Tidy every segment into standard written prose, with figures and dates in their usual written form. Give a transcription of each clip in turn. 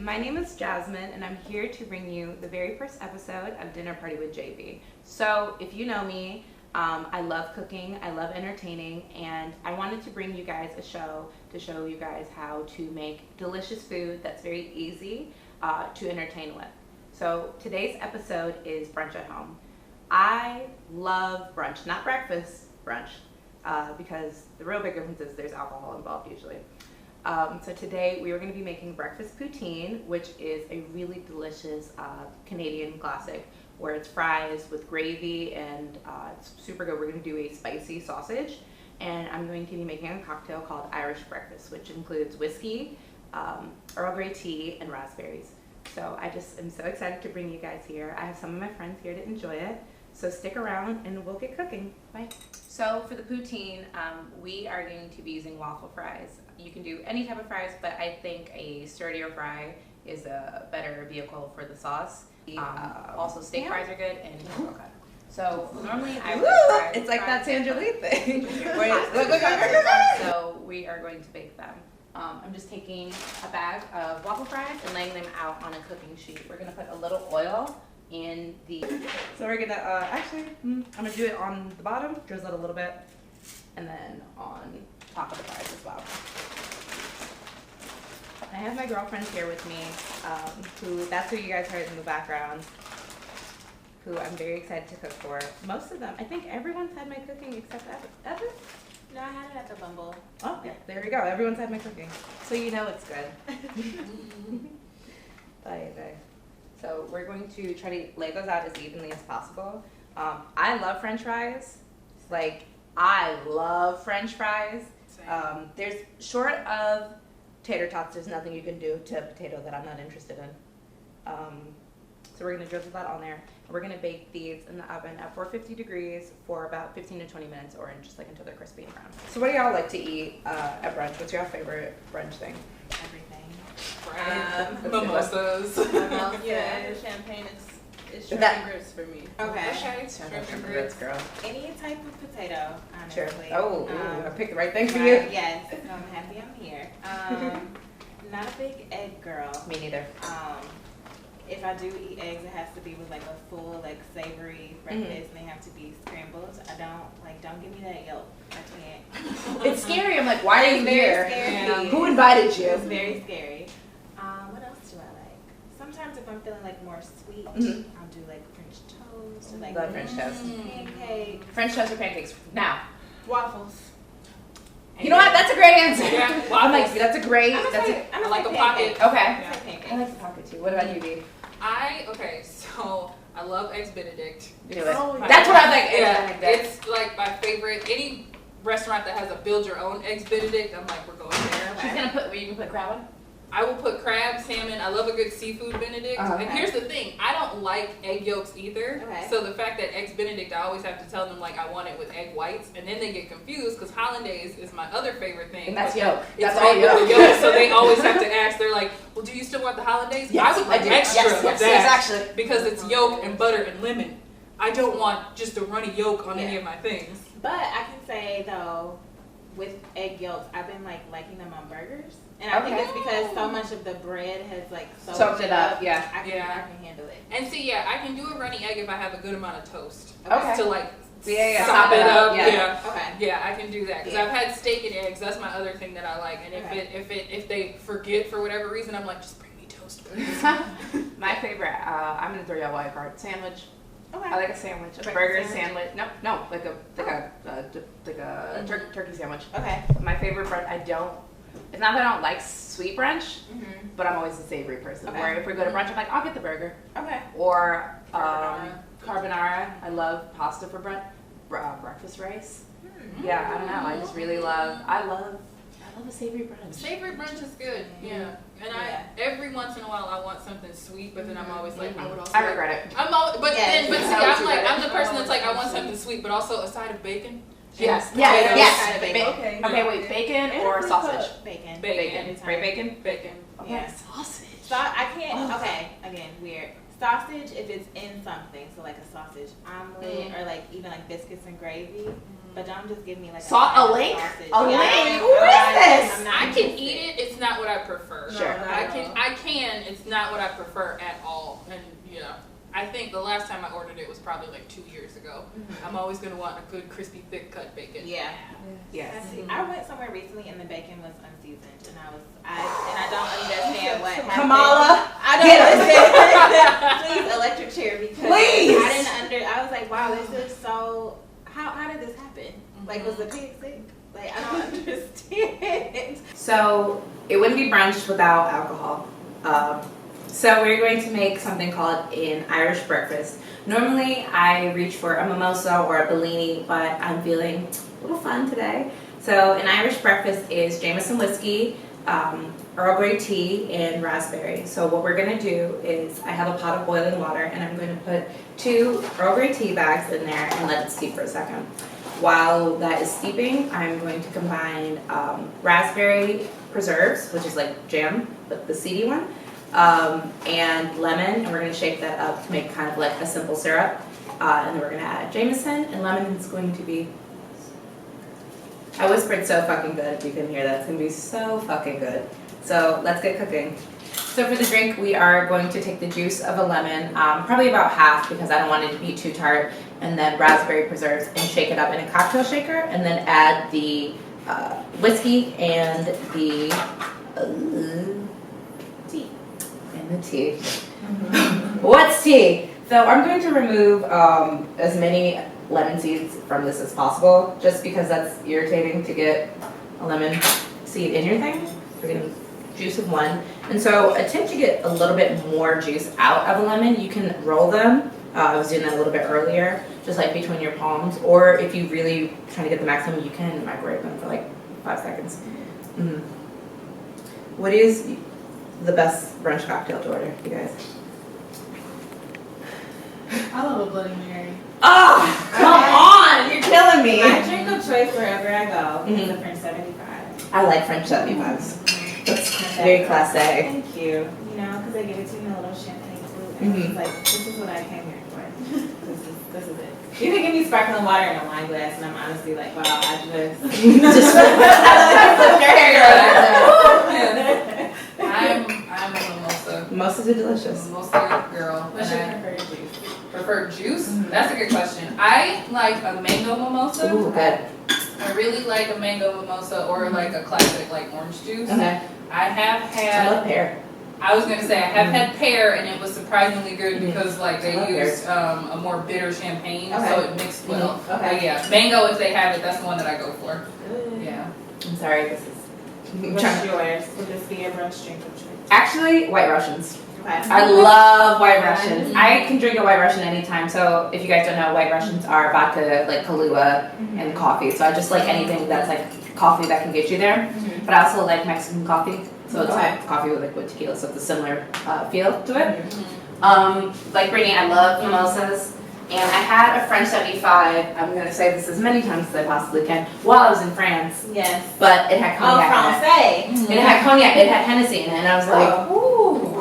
My name is Jasmine, and I'm here to bring you the very first episode of Dinner Party with JB. So, if you know me, I love cooking, I love entertaining, and I wanted to bring you guys a show to show you guys how to make delicious food that's very easy to entertain with. So, today's episode is brunch at home. I love brunch, not breakfast, brunch, because the real big difference is there's alcohol involved usually. So today we are going to be making breakfast poutine, which is a really delicious Canadian classic where it's fries with gravy and it's super good. We're going to do a spicy sausage, and I'm going to be making a cocktail called Irish breakfast, which includes whiskey, Earl Grey tea, and raspberries. So I just am so excited to bring you guys here. I have some of my friends here to enjoy it. So stick around and we'll get cooking. Bye. So for the poutine, we are going to be using waffle fries. You can do any type of fries, but I think a sturdier fry is a better vehicle for the sauce. Also steak fries are good and taco cut. So normally I would fry it's like that Sandra Lee thing. So we are going to bake them. I'm just taking a bag of waffle fries and laying them out on a cooking sheet. We're gonna put a little oil in the, so we're gonna I'm gonna do it on the bottom, drizzle it a little bit, and then on top of the fries as well. I have my girlfriends here with me, that's who you guys heard in the background, who I'm very excited to cook for. Most of them, I think everyone's had my cooking except Evan. No, I had it at the Bumble. Oh, yeah, there we go. Everyone's had my cooking, so you know it's good. Bye. So we're going to try to lay those out as evenly as possible. I love French fries. Like, I love French fries. There's, short of tater tots, there's nothing you can do to a potato that I'm not interested in. So we're gonna drizzle that on there. And we're gonna bake these in the oven at 450 degrees for about 15 to 20 minutes, or just like until they're crispy and brown. So what do y'all like to eat at brunch? What's your favorite brunch thing? Everything. Mimosas. Yeah, champagne is shrimp and grits for me. Okay. Shrimp and Grits, grits. girl. Any type of potato, Sure. honestly. Oh, I picked the right thing for right, you. Yes, I'm happy I'm here. Not a big egg girl. Me neither. If I do eat eggs, it has to be with like a full, like savory breakfast, and they have to be scrambled. Don't give me that yolk. I can't. It's scary. I'm like, why are you It's very here? scary. Who invited It's you? very scary. What else do I like? Sometimes if I'm feeling like more sweet, Mhm. I'll do like French toast or like Love French toast. pancakes, French toast or pancakes? Now. waffles. You know what? That's a great answer. Yeah, I'm like, waffles. that's a great. I'm That's gonna a. say- I'm gonna like say a pocket. pancakes. Okay. I'm gonna say pancakes. I like the pocket too. What about you, B? So I love Eggs Benedict. Do it. Oh, yeah. That's what I think. Yeah, it's like my favorite. Any restaurant that has a build your own Eggs Benedict, I'm like, we're going there. She's gonna put. You can put crab on. I will put crab, salmon. I love a good seafood Benedict. Okay. And here's the thing, I don't like egg yolks either. Okay. So the fact that Eggs Benedict, I always have to tell them like I want it with egg whites, and then they get confused because hollandaise is my other favorite thing. And that's but yolk. It's That's all made with yolk. the yolk, so they always have to ask. They're like, "Well, do you still want the hollandaise?" Yes, I would I like do. extra Yes, of yes, that yes, actually. because it's yolk and butter and lemon. I don't want just a runny yolk on any Yeah. of my things. But I can say though, with egg yolks, I've been like liking them on burgers, and I think Okay. it's because so much of the bread has like Soaked it up, yeah. I can Yeah. handle it. And see, yeah, I can do a runny egg if I have a good amount of toast. Okay. To like Yeah, sop sop it up. Yeah. Yeah. Okay. Yeah, I can do that because Yeah. I've had steak and eggs. That's my other thing that I like. And Okay. if they forget for whatever reason, I'm like, just bring me toast, please. My favorite. I'm gonna throw you a wild card. Sandwich. Okay. I like a sandwich. A Breakfast burger sandwich? sandwich. No, like a turkey sandwich. Okay. My favorite brunch. It's not that I don't like sweet brunch, Mm-hmm. but I'm always a savory person. Okay. Where if we go to brunch, I'm like, I'll get the burger. Okay. Or Carbonara. carbonara. I love pasta for breakfast rice. Hmm. Yeah, I don't know. I just really love. I love a savory brunch. Savory brunch is good. Yeah. And Yeah. every once in a while I want something sweet, but then I'm always like, I would also. I like- regret it. I'm all, but Yes. then, but see, I would I'm like, regret I'm it. the person that's like, I want something sweet, but also a side of bacon. Yes. And Yes. potatoes. Yes. Kind of bacon. Okay. Okay. Wait. Bacon And or fruit sausage? cup. Bacon. Bacon. Every time. Great bacon. Bacon. Okay. Yeah. Sausage. So I can't. Oh. Okay. Again, weird. sausage if it's in something, so like a sausage omelet or like even like biscuits and gravy. But don't just give me like A link? sausage. A link? I'm Who is this? I'm not I can interested. eat it. It's not what I prefer. Sure. I can. It's not what I prefer at all. And I think the last time I ordered it was probably like 2 years ago. I'm always gonna want a good crispy thick cut bacon. Yeah. Yes. I went somewhere recently and the bacon was unseasoned, and I don't understand what happened. Kamala, I don't get understand. Please, electric chair, because Please. I was like, wow, this is so. How did this happen? Like, was the pig sick? Like, I don't understand. So it wouldn't be brunch without alcohol. So we're going to make something called an Irish breakfast. Normally I reach for a mimosa or a Bellini, but I'm feeling a little fun today. So an Irish breakfast is Jameson whiskey, Earl Grey tea, and raspberry. So what we're going to do is I have a pot of boiling water, and I'm going to put 2 Earl Grey tea bags in there and let it steep for a second. While that is steeping, I'm going to combine raspberry preserves, which is like jam, but the seedy one, and lemon, and we're going to shake that up to make kind of like a simple syrup. And then we're going to add Jameson, and lemon is going to be, I whispered so fucking good, if you can hear that. It's going to be so fucking good. So let's get cooking. So for the drink, we are going to take the juice of a lemon, probably about half because I don't want it to be too tart, and then raspberry preserves, and shake it up in a cocktail shaker, and then add the whiskey and the Tea. and the tea. What's tea? So I'm going to remove as many lemon seeds from this as possible, just because that's irritating to get a lemon seed in your thing. We're going to juice of 1. And so a tip to get a little bit more juice out of a lemon, you can roll them. I was doing that a little bit earlier, just like between your palms. Or if you really trying to get the maximum, you can microwave them for like 5 seconds. What is the best brunch cocktail to order, you guys? I love a Bloody Mary. Oh, come on! You're killing me. My drink of choice wherever I go is Mhm. a French 75. I like French 75s. That's very class A. Thank you. You know, because they give it to me in a little champagne flute, and it's like, this is what I came here for. This is it. You can give me sparkling water in a wine glass, and I'm honestly like, wow, I I'm a mimosa. Mimosas are delicious. Mimosa girl. What's your And preferred juice? preferred juice? That's a good question. I like a mango mimosa. Ooh, good. I really like a mango mimosa or like a classic like orange juice. Okay. I have I had. love pear. I was gonna say I have had pear and it was surprisingly good because like I love they used a more bitter champagne, so Okay. it mixed well. Okay. But yeah, mango if they have it, that's the one that I go for. Good. Yeah. I'm sorry, this is. What's yours? Would this be your brunch drink of choice? Actually, White Russians. Okay. I love White Russians. I can drink a White Russian anytime. So if you guys don't know, White Russians are vodka, like Kahlua, and coffee. So I just like anything that's like coffee that can get you there. But I also like Mexican coffee. So it's Okay. like coffee with liquid tequila, so it's a similar feel to it. Like Brittany, I love mimosas. And I had a French 75. I'm going to say this as many times as I possibly can while I was in France. Yes. But it had Oh, cognac in it. Francais. It had cognac, it had Hennessy in it, and I was like, Ooh.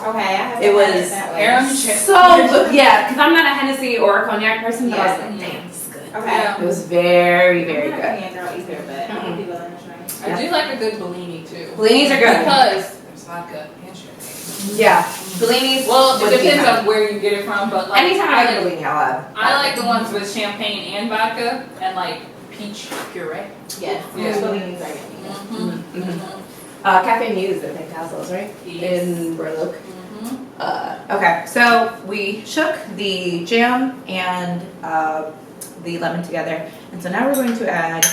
Okay, I have It was Aaron so good. Yeah, because I'm not a Hennessy or a cognac person, but I was like, damn, this is good. Okay. Yeah. It was very, very I'm not a good. cognac girl either, but I would be willing to try. I do like a good Bellini too. Bellinis are good. Because there's vodka and champagne. Yeah, Bellinis. Well, it with depends peanut. on where you get it from, but like Anytime I get a Bellini, I'll have. I like the ones with champagne and vodka and like peach puree. Yes. Yeah. Bellinis are yummy. Mm-hmm. Cafe Muse, I think, Castles, right? Yes. In Burloak. Mm-hmm. Okay, so we shook the jam and the lemon together, and so now we're going to add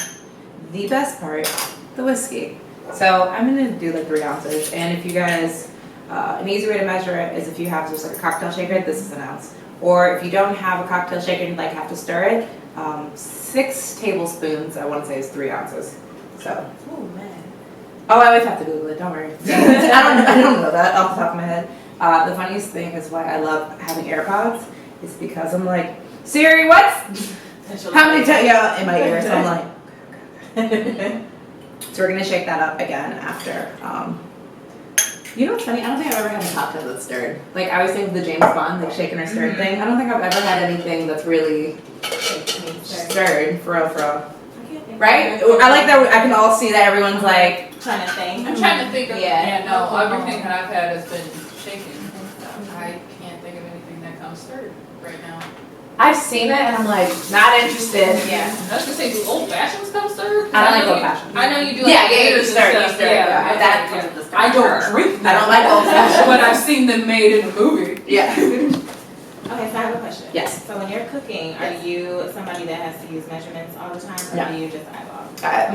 the best part, the whiskey. So I'm going to do like 3 ounces, and if you guys, an easy way to measure it is if you have just like a cocktail shaker, this is 1 ounce. Or if you don't have a cocktail shaker and like have to stir it, 6 tablespoons, I want to say, is 3 ounces. So. Oh man. Oh, I always have to Google it, don't worry. I don't know that off the top of my head. The funniest thing is why I love having AirPods is because I'm like, Siri, what's, how many times, yeah, in my ear, so I'm like, so we're gonna shake that up again after You know what's funny? I don't think I've ever had a cocktail that's stirred. Like, I always think of the James Bond, like, shaken or stirred thing. I don't think I've ever had anything that's really stirred, for real, for real. Right? I like that I can all see that everyone's like, Trying to think. I'm trying to think of Yeah. no, everything that I've had has been shaken. I can't think of anything that comes stirred right now. I've seen it and I'm like, not interested. Yeah. I was gonna say, do old fashions come stirred? I don't like know old you- fashions. I know you do like Yeah, you bitters and stir, you stuff. stir. Yeah, Yeah, that comes with the stir. I don't drink them. I don't like old fashioned. But I've seen them made in the movie. Yeah. Okay, so I have a question. Yes. So when you're cooking, are Yes. you somebody that has to use measurements all the time, or No. do you just eyeball?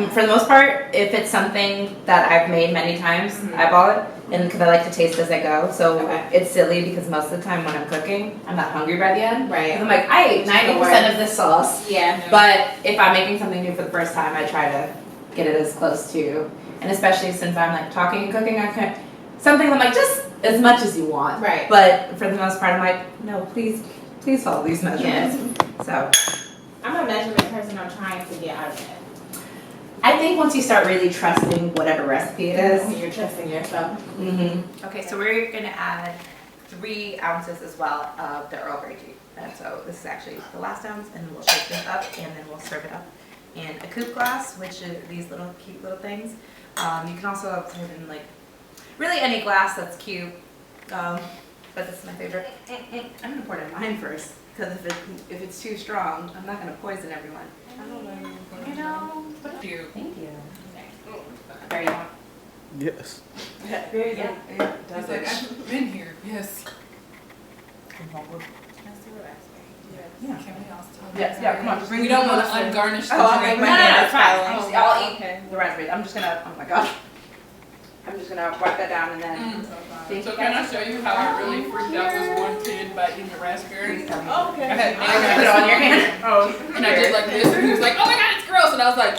For the most part, if it's something that I've made many times, Mhm. eyeball it, and because I like to taste as I go. So Okay. it's silly because most of the time when I'm cooking, I'm not hungry by the end. Right. And I'm like, I ate 90% of this sauce. Yeah. But if I'm making something new for the first time, I try to get it as close to, and especially since I'm like talking and cooking, I can something I'm like just as much as you want. Right. But for the most part, I'm like, no, please follow these measurements. So I'm a measurement person. I'm trying to get out of that. I think once you start really trusting whatever recipe it is. You're trusting yourself. Mm-hmm. Okay, so we're gonna add 3 ounces as well of the Earl Grey tea. And so this is actually the last ounce, and we'll shake this up, and then we'll serve it up in a coupe glass, which is these little cute little things. You can also put it in like really any glass that's cute, but this is my favorite. I'm gonna pour it in mine first, because if it's too strong, I'm not gonna poison everyone. You know. Thank you. Thank you. There you go. Yes. Very good. It's like, I've been here, yes. Yeah. Can we also talk Yeah, about yeah, come on, just bring We the don't want to raspberry. ungarnish the Oh, I'll drink. make No, my no, no, hands it's fine. following. I'll eat Okay. the raspberries. I'm just gonna, oh my gosh. I'm just gonna wipe that down and then. Thank So you can I guys. show you how I really freaked out this one kid by eating a raspberry? Please tell me. Oh, okay. I had Put it on your hand. Oh. And I did like this, and he was like, oh my god, it's gross. And I was like,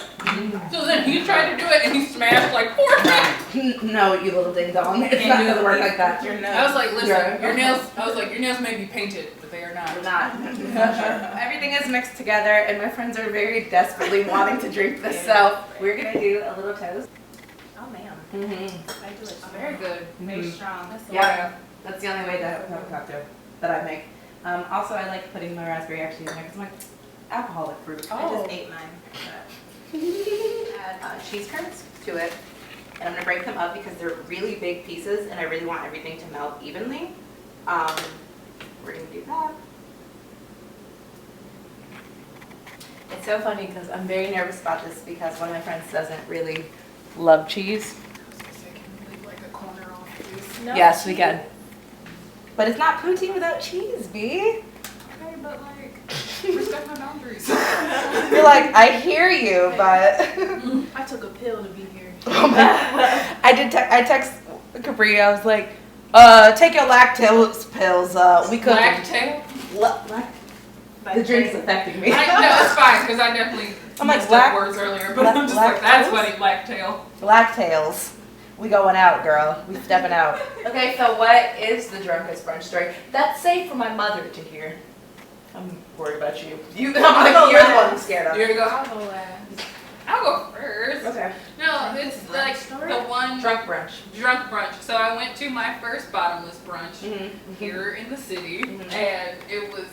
so then he tried to do it, and he smashed like 4 times. No, you little ding dong. It's Can't not do gonna it. work like that. Your nose. I was like, listen, Yeah. your nails may be painted, but they are not. We're not. Everything is mixed together, and my friends are very desperately wanting to drink this, so we're gonna do a little toast. Oh, ma'am. Mm-hmm. I do it Very good. very strong. Yeah, that's the only way to have a cocktail that I make. Also, I like putting my raspberry actually in there because I'm like alcoholic fruit. I Oh. just ate mine. Add cheese curds to it, and I'm gonna break them up because they're really big pieces, and I really want everything to melt evenly. We're gonna do that. It's so funny because I'm very nervous about this because one of my friends doesn't really love cheese. Can we leave like a corner off, please? No, Yes, we can. But it's not poutine without cheese, B. Okay, but like, respect my boundaries. You're like, I hear you, but I took a pill to be here. I did. I text Capri. I was like, take your lactose pills. We could. Lactate? The drink's affecting me. No, it's fine, because I definitely I'm like, mixed up words earlier, but I'm just like, that's lactose? funny, lactail. Lactails. We going out, girl. We stepping out. Okay, so what is the drunkest brunch story? That's safe for my mother to hear. I'm worried about you. I'm like, go you're the one last. I'm scared of. Here we go. I'll go last. I'll go first. Okay. No, it's like the one Drunk brunch. drunk brunch. So I went to my first bottomless brunch Mm-hmm. here in the city, Mhm. and it was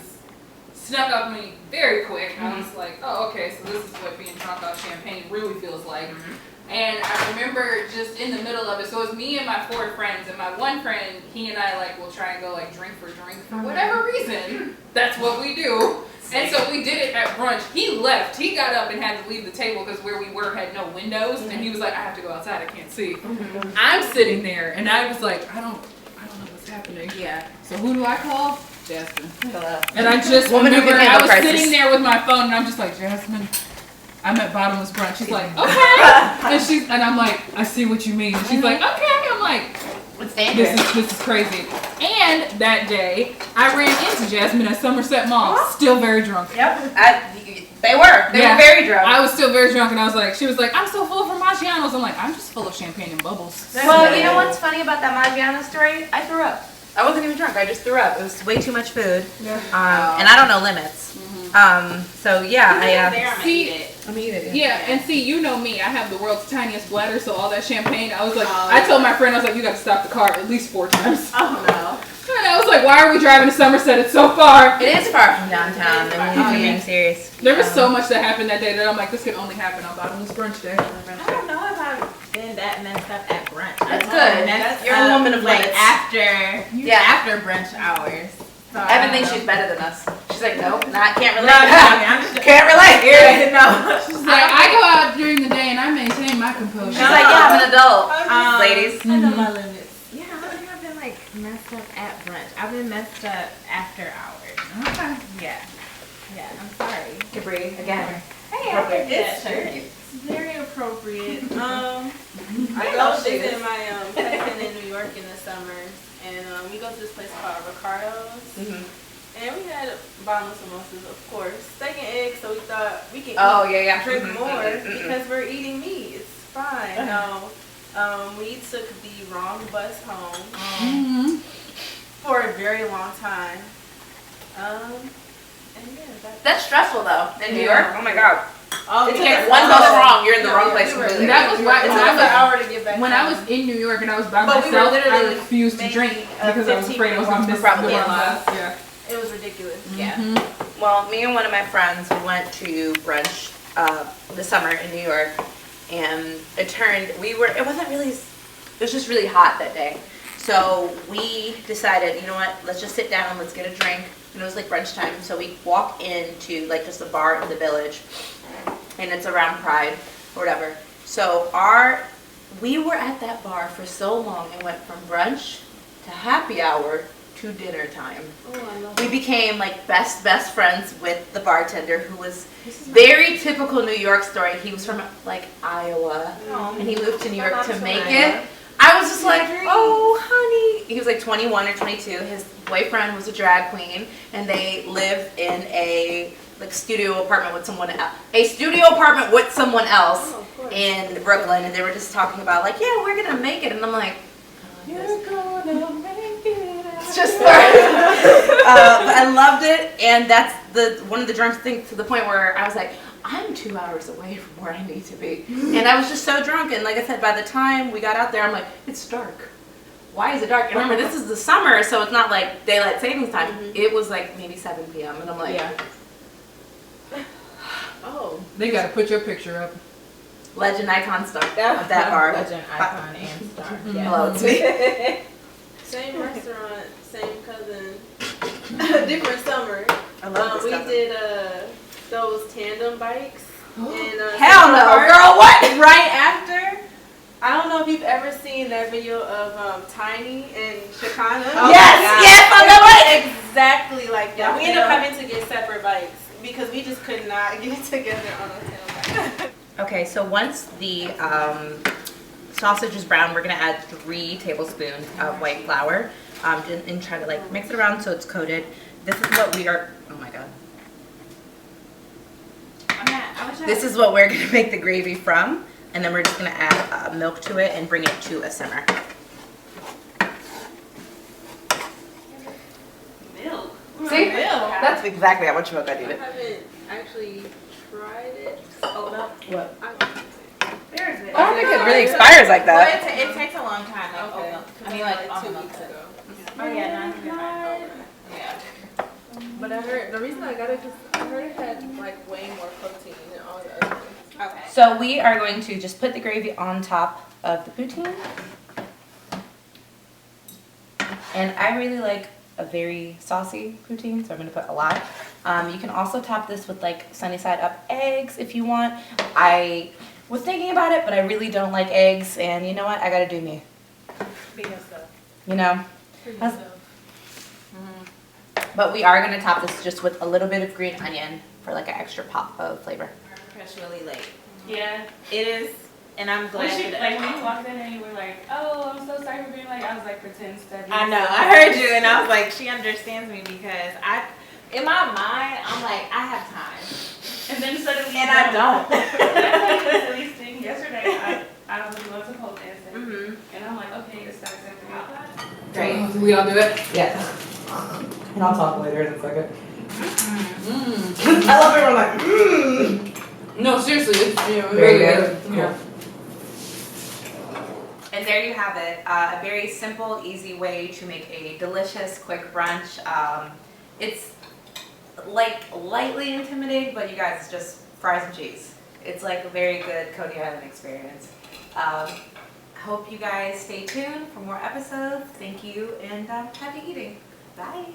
snuck up on me very quick. I was like, oh, okay, so this is what being drunk off champagne really feels like. And I remember just in the middle of it, so it was me and my 4 friends, and my one friend, he and I like will try and go like drink for whatever reason. That's what we do. And so we did it at brunch. He left. He got up and had to leave the table because where we were had no windows, and he was like, I have to go outside. I can't see. I'm sitting there, and I was like, I don't know what's happening. Yeah. So who do I call? Jasmine. Hello. And I just Woman who remember can I handle was crisis. sitting there with my phone, and I'm just like, Jasmine, I'm at bottomless brunch. She's like, okay. And I'm like, I see what you mean. And she's like, okay. I'm like, It's dangerous. this is crazy. And that day, I ran into Jasmine at Somerset Mall, still very drunk. Yep. They were. They Yeah. were very drunk. I was still very drunk, and I was like, she was like, I'm so full of Formagianos. I'm like, I'm just full of champagne and bubbles. Well, you know what's funny about that Maggiano story? I threw up. I wasn't even drunk. I just threw up. It was way too much food. Yeah. And I don't know limits. So yeah, There, I'm gonna See, eat it. Let me eat it. Yeah, and see, you know me. I have the world's tiniest bladder, so all that champagne, I was like, I told my friend, I was like, you got to stop the car at least 4 times. Oh no. And I was like, why are we driving to Somerset? It's so far. It is far from downtown. I mean, if you're being serious. There was so much that happened that day that I'm like, this could only happen on Bottomless Brunch Day. I don't know if I've been that messed up at brunch. That's good. You're a woman of like limits. after brunch hours. So Evan thinks she's better than us. She's like, nope, can't relate. I'm just Can't relate. no. She's like, I go out during the day and I maintain my composure. She's like, yeah, I'm an adult. Ladies. I know my limits. Yeah, I don't think I've been like messed up at brunch. I've been messed up after hours. Okay. Yeah. Yeah, I'm sorry. Capri, again. Hey, Appropriate. it's It's very appropriate. I go visit my cousin in New York in the summers, and we go to this place called Ricardo's, and we had bottomless mimosas, of course, steak and eggs. So we thought we could drink more because we're eating meat. It's fine. No, we took the wrong bus home for a very long time. And yeah, That's stressful though. In New York, oh my god. oh, If you get one bus wrong, you're in the wrong place completely. That was why It when took us an I hour to get back. when I home. was in New York and I was by But we were myself, I literally refused to maybe drink a because I was afraid I was going to miss the Probably wrong a bus. Yeah. It was ridiculous. Yeah. Well, me and one of my friends went to brunch this summer in New York, and it wasn't really, it was just really hot that day. So we decided, you know what, let's just sit down, let's get a drink. And it was like brunch time, so we walk into like just a bar in the Village, and it's around Pride or whatever. So we were at that bar for so long and went from brunch to happy hour to dinner time. Oh, I love We became like best friends with the bartender, who was very typical New York story. He was from like Iowa, and he moved to New York to make it. I was just like, oh, honey. He was like 21 or 22. His boyfriend was a drag queen, and they live in a like studio apartment with someone else. In Brooklyn, and they were just talking about like, yeah, we're gonna make it, and I'm like, you're gonna make it. It's just but I loved it, and that's one of the drunk things to the point where I was like, I'm 2 hours away from where I need to be. And I was just so drunk. And like I said, by the time we got out there, I'm like, it's dark. Why is it dark? And remember, this is the summer, so it's not like daylight savings time. It was like maybe 7 p.m. And I'm like, Oh. They got to put your picture up. legend icon star of that bar. Legend, icon, and star. Yeah. Hello, it's me. Same restaurant, same cousin, different summer. I love this We cousin. did those tandem bikes. In, Hell no, Central Park. girl, what? Right after, I don't know if you've ever seen that video of Tiny and Shekinah. Yes, on the bike. Exactly like that. We ended up Yeah. having to get separate bikes because we just could not get together on a tandem bike. Okay, so once the sausage is brown, we're gonna add 3 tablespoons of white flour and try to like mix it around so it's coated. This is what we are, oh my god. This is what we're gonna make the gravy from, and then we're just gonna add milk to it and bring it to a simmer. Milk. See? Milk. That's exactly how much milk I I needed. haven't actually tried it. Oh no. What? There's it. I don't think it really expires like Well, that. it takes a long time. Like, Okay. I mean, like, 2 almost. weeks ago. Oh yeah, no, you're fine. Yeah. But I heard the reason I got it because I heard it had like way more protein than all the other ones. Okay. So we are going to just put the gravy on top of the poutine. And I really like a very saucy poutine, so I'm going to put a lot. You can also top this with like sunny side up eggs if you want. I was thinking about it, but I really don't like eggs, and you know what? I got to do me. Be yourself. You know? But we are going to top this just with a little bit of green onion for like an extra pop of flavor. Press really late. Yeah. It is, and I'm glad. When, that- like when you walked in and you were like, "Oh, I'm so sorry for being late," I was like, "Pretend steady." I know. I heard you, and I was like, she understands me because in my mind, I'm like, I have time, And then suddenly, and I don't. That's like the silliest thing. Yesterday, I was going to pole dancing, Mm-hmm. and I'm like, "Okay, it starts at 3 o'clock." Great. Do we all do it? Yeah. And I'll talk later in a second. Mm. I love everyone like, No, seriously, it's Very really good. good. Yeah. And there you have it, a very simple, easy way to make a delicious, quick brunch. It's like lightly intimidating, but you guys, it's just fries and cheese. It's like a very good Coney Island experience. I hope you guys stay tuned for more episodes. Thank you, and happy eating. Bye.